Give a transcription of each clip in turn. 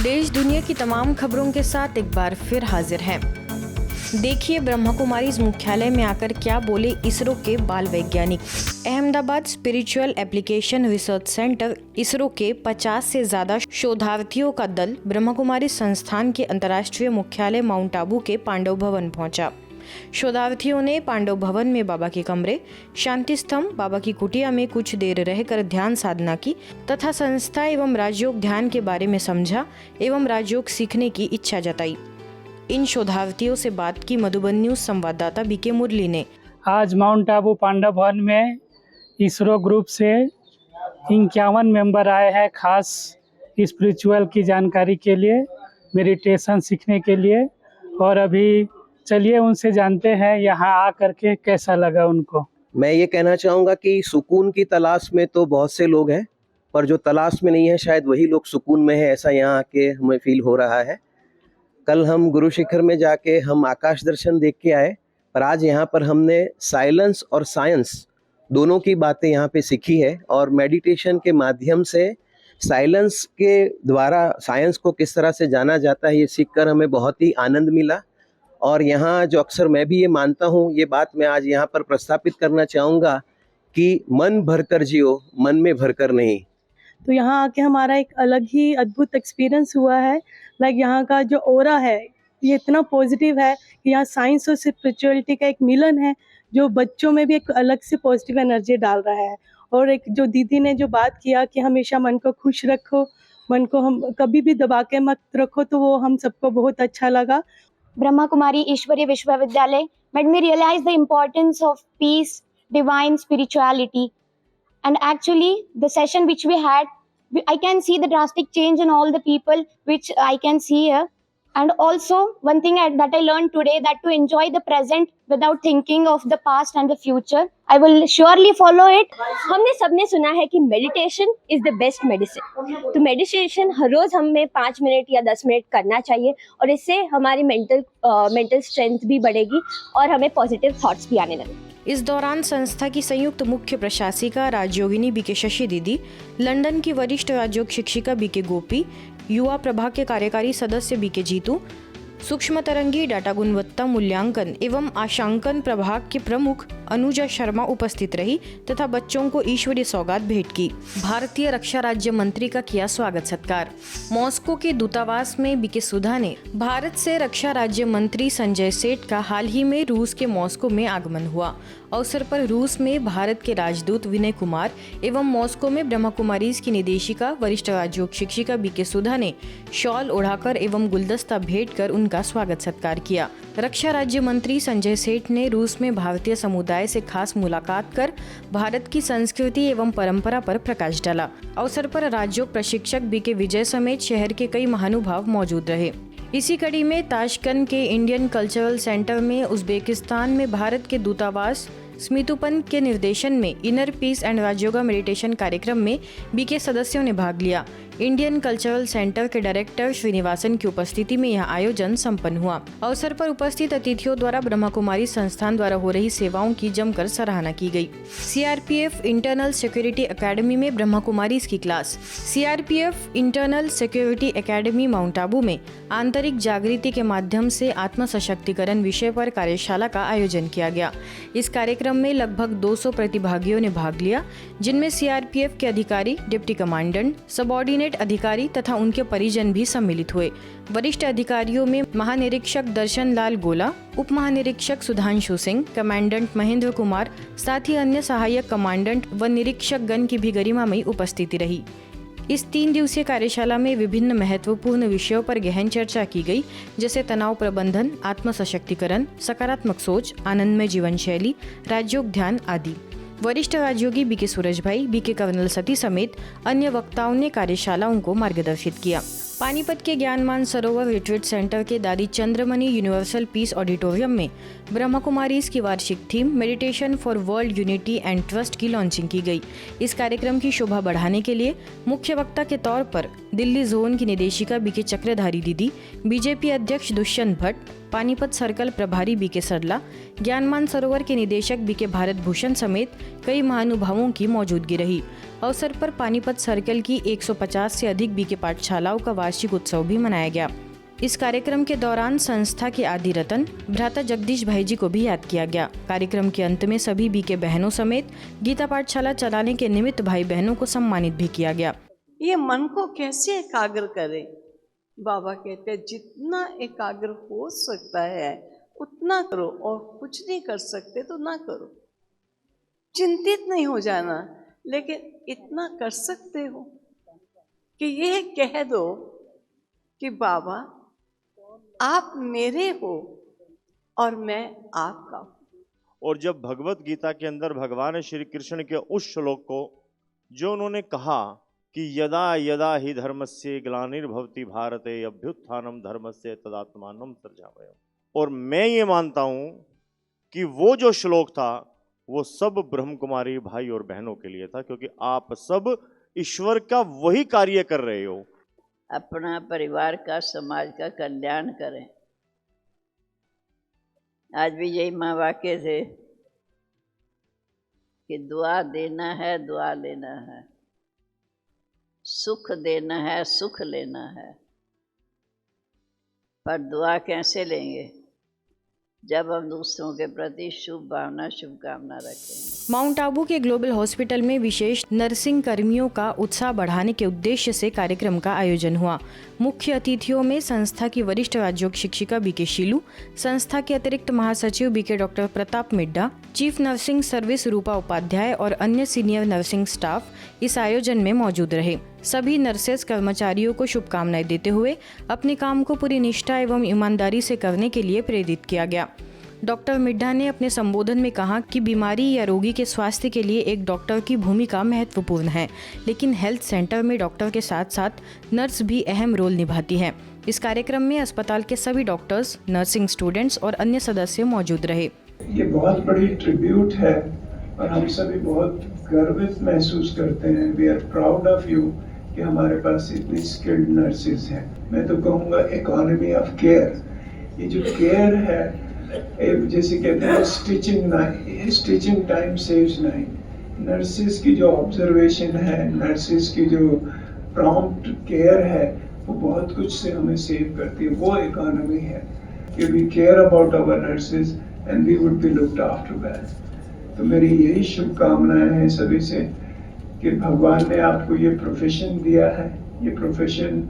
देश दुनिया की तमाम खबरों के साथ एक बार फिर हाजिर हैं। देखिए ब्रह्मा कुमारीज मुख्यालय में आकर क्या बोले इसरो के बाल वैज्ञानिक। Ahmedabad spiritual application research centre ISRO के 50 से ज्यादा शोधार्थियों का दल ब्रह्मा कुमारी संस्थान के अंतर्राष्ट्रीय मुख्यालय माउंट आबू के पांडव भवन पहुंचा। शोधार्थियों ने पांडव भवन में बाबा के कमरे, शांति स्तंभ, बाबा की कुटिया में कुछ देर रहकर ध्यान साधना की तथा संस्था एवं राजयोग ध्यान के बारे में समझा एवं राजयोग सीखने की इच्छा जताई। इन शोधार्थियों से बात की मधुबन न्यूज संवाददाता बीके मुरली ने। आज माउंट आबू पांडव भवन में इसरो ग्रुप से 51 मेंबर आए हैं खास स्पिरिचुअल की जानकारी के लिए, मेडिटेशन सीखने के लिए। और अभी चलिए उनसे जानते हैं यहाँ आ करके कैसा लगा उनको। मैं ये कहना चाहूँगा कि सुकून की तलाश में तो बहुत से लोग हैं, पर जो तलाश में नहीं है शायद वही लोग सुकून में है, ऐसा यहाँ आके हमें फील हो रहा है। कल हम गुरु शिखर में जाके हम आकाश दर्शन देख के आए, पर आज यहाँ पर हमने साइलेंस और साइंस दोनों की बातें यहाँ पे सीखी है। और मेडिटेशन के माध्यम से साइलेंस के द्वारा साइंस को किस तरह से जाना जाता है ये सीखकर हमें बहुत ही आनंद मिला। और यहाँ जो अक्सर मैं भी ये मानता हूँ, ये बात मैं आज यहाँ पर प्रस्तापित करना चाहूँगा कि मन भरकर जियो, मन में भरकर नहीं। तो यहाँ आके हमारा एक अलग ही अद्भुत एक्सपीरियंस हुआ है। लाइक यहाँ का जो ऑरा है ये इतना पॉजिटिव है कि यहाँ साइंस और स्पिरिचुअलिटी का एक मिलन है जो बच्चों में भी एक अलग से पॉजिटिव एनर्जी डाल रहा है। और एक जो दीदी ने जो बात किया कि हमेशा मन को खुश रखो, मन को हम कभी भी दबा के मत रखो, तो वो हम सबको बहुत अच्छा लगा। Brahma Kumari Ishwariya Vishwavidyalaya made me realize the importance of peace, divine spirituality. And actually, the session which we had, I can see the drastic change in all the people which I can see here. And also, one thing that I learned today, that to enjoy the present without thinking of the past and the future. I will surely follow it. हमने सबने सुना है कि meditation is the best medicine. तो meditation हर रोज हमें 5 minute या 10 minute करना चाहिए और इससे हमारी मेंटल स्ट्रेंथ भी बढ़ेगी और हमें पॉजिटिव थॉट्स भी आने लगेंगे। इस दौरान संस्था की संयुक्त मुख्य प्रशासिका राजयोगिनी बीके शशि दीदी, लंदन की वरिष्ठ राजयोग शिक्षिका बीके गोपी, युवा प्रभाग के कार्यकारी सदस्य बीके जीतू, सूक्ष्म तरंगी डाटा गुणवत्ता मूल्यांकन एवं आशांकन प्रभाग के प्रमुख अनुजा शर्मा उपस्थित रही तथा बच्चों को ईश्वरीय सौगात भेंट की। भारतीय रक्षा राज्य मंत्री का किया स्वागत सत्कार। मॉस्को के दूतावास में बीके सुधा ने भारत से रक्षा राज्य मंत्री संजय सेठ का हाल ही में रूस के मॉस्को में आगमन हुआ। अवसर पर रूस में भारत के राजदूत विनय कुमार एवं मॉस्को में ब्रह्मा कुमारीज की निदेशिका वरिष्ठ राजयोग शिक्षिका बीके सुधा ने शॉल ओढ़ाकर एवं गुलदस्ता भेंट कर उनका स्वागत सत्कार किया। रक्षा राज्य मंत्री संजय सेठ ने रूस में भारतीय समुदाय से खास मुलाकात कर भारत की संस्कृति एवं परंपरा पर प्रकाश डाला। अवसर पर राजयोग प्रशिक्षक बीके विजय समेत शहर के कई महानुभाव मौजूद रहे। इसी कड़ी में ताशकंद के इंडियन कल्चरल सेंटर में उज्बेकिस्तान में भारत के दूतावास स्मितुपन के निर्देशन में inner peace and Rajyoga meditation कार्यक्रम में बीके सदस्यों ने भाग लिया। इंडियन कल्चरल सेंटर के डायरेक्टर श्रीनिवासन की उपस्थिति में यह आयोजन संपन्न हुआ। अवसर पर उपस्थित अतिथियों द्वारा ब्रह्मा कुमारी संस्थान द्वारा हो रही सेवाओं की जमकर सराहना की गई। सीआरपीएफ इंटरनल सिक्योरिटी एकेडमी में ब्रह्मा कुमारीज की class. CRPF internal security academy mount Abu में आंतरिक जागृति के माध्यम से आत्म सशक्तिकरण विषय पर कार्यशाला का आयोजन किया गया। इस कार्यक्रम में लगभग 200 प्रतिभागियों ने भाग लिया, जिनमें सीआरपीएफ के अधिकारी, डिप्टी कमांडेंट, सबऑर्डिनेट अधिकारी तथा उनके परिजन भी सम्मिलित हुए। वरिष्ठ अधिकारियों में महानिरीक्षक दर्शन लाल गोला, उप महानिरीक्षक सुधांशु सिंह, कमांडेंट महेंद्र कुमार, साथ ही अन्य सहायक कमांडेंट व निरीक्षक गण की भी गरिमामयी उपस्थिति रही। इस 3 दिवसीय कार्यशाला में विभिन्न महत्वपूर्ण विषयों पर गहन चर्चा की गई, जैसे तनाव प्रबंधन, आत्म सशक्तिकरण, सकारात्मक सोच, आनंदमय जीवन शैली, राजयोग ध्यान आदि। वरिष्ठ राजयोगी बीके सूरज भाई, बीके कर्नल सती समेत अन्य वक्ताओं ने कार्यशालाओं को मार्गदर्शित किया। पानीपत के ज्ञानमान सरोवर रिट्रीट सेंटर के दादी चंद्रमणि यूनिवर्सल पीस ऑडिटोरियम में ब्रह्मा कुमारीज की वार्षिक theme meditation for world unity and trust की लॉन्चिंग की गई। इस कार्यक्रम की शोभा बढ़ाने के लिए मुख्य वक्ता के तौर पर दिल्ली जोन की निदेशिका बीके चक्रधारी दीदी, बीजेपी अध्यक्ष दुष्यंत भट्ट, पानीपत सर्कल प्रभारी बीके सरला, ज्ञानमान सरोवर के निदेशक बीके भारत भूषण समेत कई महानुभावों की मौजूदगी रही। अवसर पर पानीपत सर्कल की 150 से अधिक बीके पाठशालाओं का वार्षिक उत्सव भी मनाया गया। इस कार्यक्रम के दौरान संस्था के आदि रतन भ्राता जगदीश भाई जी को भी याद किया गया। कार्यक्रम के अंत में सभी बीके बहनों समेत गीता पाठशाला चलाने के निमित्त भाई बहनों को सम्मानित भी किया गया। ये मन को कैसे एकाग्र करें? बाबा कहते हैं जितना एकाग्र हो सकता है उतना करो, और कुछ नहीं कर सकते तो ना करो। चिंतित नहीं हो जाना, लेकिन इतना कर सकते हो कि ये कह दो कि बाबा आप मेरे हो और मैं आपका हूँ। और जब भगवत गीता के अंदर भगवान श्री कृष्ण के उस श्लोक को जो उन्होंने कहा कि यदा यदा ही धर्मस्य ग्लानिर्भवति भारते अभ्युत्थानम धर्मस्य तदात्मानं सृजाम्यहम्, और मैं ये मानता हूँ कि वो जो श्लोक था वो सब ब्रह्म कुमारी भाई और बहनों के लिए था, क्योंकि आप सब ईश्वर का वही कार्य कर रहे हो। अपना परिवार का, समाज का कल्याण करें। आज भी यही माँ वाक्य थे कि दुआ देना है, दुआ लेना है, सुख देना है, सुख लेना है। पर दुआ कैसे लेंगे? जब हम दूसरों के प्रति शुभ भावना, शुभकामना रखेंगे। माउंट आबू के ग्लोबल हॉस्पिटल में विशेष नर्सिंग कर्मियों का उत्साह बढ़ाने के उद्देश्य से कार्यक्रम का आयोजन हुआ। मुख्य अतिथियों में संस्था की वरिष्ठ राजयोग शिक्षिका बीके शीलू, संस्था के अतिरिक्त महासचिव BK doctor Pratap Midda, chief nursing service Rupa Upadhyay और अन्य सीनियर नर्सिंग स्टाफ इस आयोजन में मौजूद रहे। सभी नर्सेस कर्मचारियों को शुभकामनाएं देते हुए अपने काम को पूरी निष्ठा एवं ईमानदारी से करने के लिए प्रेरित किया गया। डॉक्टर मिड्ढा ने अपने संबोधन में कहा कि बीमारी या रोगी के स्वास्थ्य के लिए एक डॉक्टर की भूमिका महत्वपूर्ण है, लेकिन हेल्थ सेंटर में डॉक्टर के साथ साथ नर्स भी अहम रोल निभाती है। इस कार्यक्रम में अस्पताल के सभी डॉक्टर्स, नर्सिंग स्टूडेंट्स और अन्य सदस्य मौजूद रहे। ये बहुत बड़ी ट्रिब्यूट है और हम सभी बहुत गर्वित महसूस करते हैं। We are proud of you कि हमारे पास इतनी स्किल्ड नर्सेज हैं। मैं तो कहूँगा इकोनॉमी ऑफ केयर। ये जो केयर है, जैसे कहते हैं stitching time saves nine. Nurses की जो ऑब्जर्वेशन है, नर्सेज की जो प्रॉम्प्ट केयर है, वो बहुत कुछ से हमें सेव करती है। वो इकोनॉमी है कि we care about our nurses and we would be looked after well. तो मेरी यही शुभकामनाएं हैं सभी से कि भगवान ने आपको ये प्रोफेशन दिया है। ये प्रोफेशन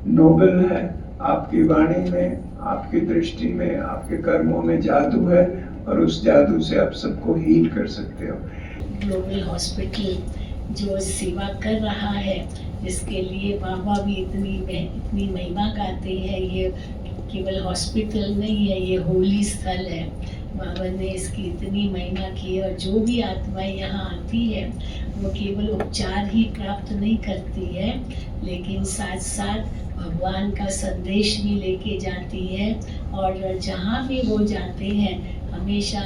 नोबल है। आपकी वाणी में, आपकी दृष्टि में, आपके कर्मों में जादू है और उस जादू से आप सबको हील कर सकते हो। ग्लोबल हॉस्पिटल जो सेवा कर रहा है, इसके लिए बाबा भी इतनी महिमा गाते हैं। ये केवल हॉस्पिटल नहीं है, ये होली स्थल है। बाबा ने इसकी इतनी महिमा की, और जो भी आत्माएं यहाँ आती है वो केवल उपचार ही प्राप्त नहीं करती है, लेकिन साथ साथ भगवान का संदेश भी लेके जाती है। और जहाँ भी वो जाते हैं हमेशा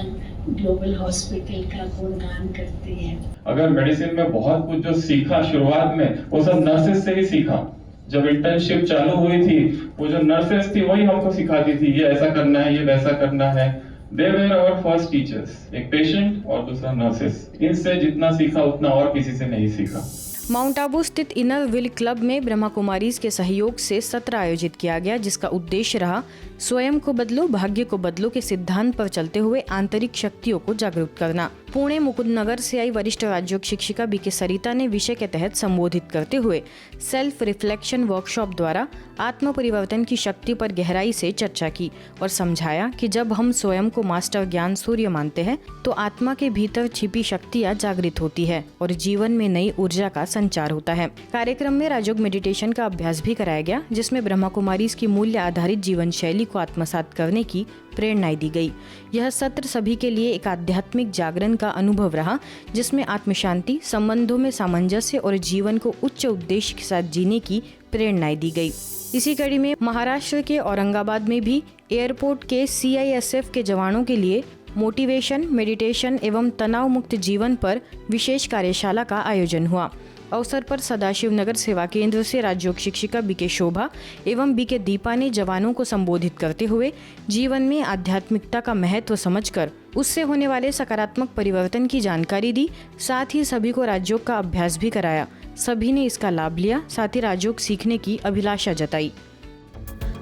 ग्लोबल हॉस्पिटल का गुणगान करते हैं। अगर मेडिसिन में बहुत कुछ जो सीखा शुरुआत में, वो सब नर्सेज से ही सीखा। जब इंटर्नशिप चालू हुई थी, वो जो नर्सेज थी वही हमको सिखाती थी, ये ऐसा करना है, ये वैसा करना है। They were our first teachers, एक पेशेंट और दूसरा नर्सेस। इनसे जितना सीखा उतना और किसी से नहीं सीखा। माउंट आबू स्थित इनर व्हील क्लब में ब्रह्मा कुमारीज के सहयोग से सत्र आयोजित किया गया, जिसका उद्देश्य रहा स्वयं को बदलो, भाग्य को बदलो के सिद्धांत पर चलते हुए आंतरिक शक्तियों को जागरूक करना। पुणे मुकुंदनगर से आई वरिष्ठ राजयोग शिक्षिका बीके सरिता ने विषय के तहत संबोधित करते हुए सेल्फ रिफ्लेक्शन वर्कशॉप द्वारा आत्म परिवर्तन की शक्ति पर गहराई से चर्चा की और समझाया कि जब हम स्वयं को मास्टर ज्ञान सूर्य मानते हैं तो आत्मा के भीतर छिपी शक्तियाँ जागृत होती है और जीवन में नई ऊर्जा का संचार होता है। कार्यक्रम में राजयोग मेडिटेशन का अभ्यास भी कराया गया, जिसमें ब्रह्मा कुमारीज की मूल्य आधारित जीवन शैली को आत्मसात करने की प्रेरणाएं दी गई। यह सत्र सभी के लिए एक आध्यात्मिक जागरण का अनुभव रहा, जिसमें आत्म शांति, संबंधों में सामंजस्य और जीवन को उच्च उद्देश्य के साथ जीने की प्रेरणाएं दी गई। इसी कड़ी में महाराष्ट्र के औरंगाबाद में भी एयरपोर्ट के CISF के जवानों के लिए मोटिवेशन, मेडिटेशन एवं तनाव मुक्त जीवन पर विशेष कार्यशाला का आयोजन हुआ। अवसर पर सदाशिव नगर सेवा केंद्र से राजयोग शिक्षिका बीके शोभा एवं बीके दीपा ने जवानों को संबोधित करते हुए जीवन में आध्यात्मिकता का महत्व समझकर उससे होने वाले सकारात्मक परिवर्तन की जानकारी दी। साथ ही सभी को राजयोग का अभ्यास भी कराया। सभी ने इसका लाभ लिया, साथ ही राजयोग सीखने की अभिलाषा जताई।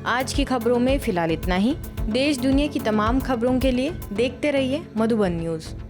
आज की खबरों में फिलहाल इतना ही। देश दुनिया की तमाम खबरों के लिए देखते रहिए मधुबन न्यूज़।